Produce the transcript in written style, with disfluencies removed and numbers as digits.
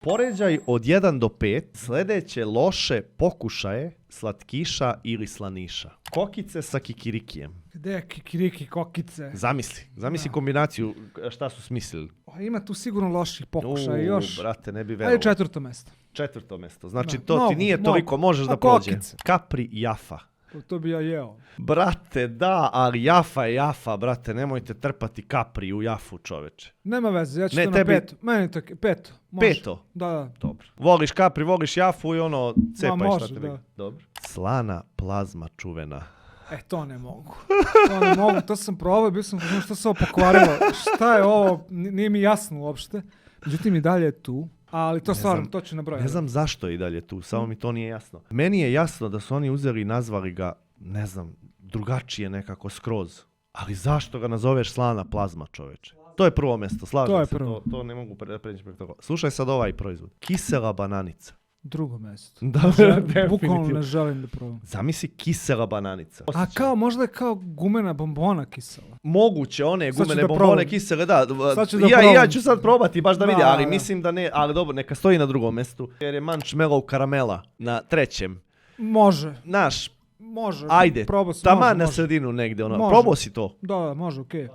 Poređaj od 1 do 5 sljedeće loše pokušaje slatkiša ili slaniša. Kokice sa kikirikijem. Gde je kikiriki, kokice? Zamisli kombinaciju šta su smislili. Ima tu sigurno loših pokušaja još. Brate, ne bi verovao. Ajde 4. mesto. 4. mesto. Znači Da. to ti Mogu, nije toliko, možeš da kokice. prođe. Kapri Jafa. To bi ja jeo. Brate, da, ali Jafa je Jafa, brate, nemojte trpati kapri u Jafu, čoveče. Nema veze, ja ću Ne, to tebi- na 5. Meni to 5. Može. 5. Da. Dobro. Voliš kapri, voliš Jafu i ono cepaj može, šta te da. vidi. Dobro. Slana plazma čuvena. To ne mogu. To sam probao, bio sam što se ovo pokvarilo. Šta je ovo? Nije mi jasno uopšte. Međutim i dalje je tu. Ali to stvarno, to ću nabrojati. Ne znam zašto je i dalje tu, samo mi to nije jasno. Meni je jasno da su oni uzeli i nazvali ga, ne znam, drugačije nekako skroz. Ali zašto ga nazoveš slana plazma, čoveče? To je prvo mjesto, slažem To je se, prvo. to ne mogu preći preko toga. Slušaj sad ovaj proizvod. Kisela bananica. 2. mesto. Da, Bukvalno ne želim da probam. Zamisli kisela bananica. A kao, možda je kao gumena bombona kisela. Moguće one Sad ću gumene da bombone probam. kisele, da. Sad ću da Ja probam. ću sad probati baš da vidim, ali Da. mislim da ne, ali dobro, neka stoji na drugom mjestu. Jer je Manchmellow karamela na 3. Može. Naš, Može. ajde, Probao sam. taman može, na može. sredinu negdje, ono. Može. Probao si to. Da, može, okej.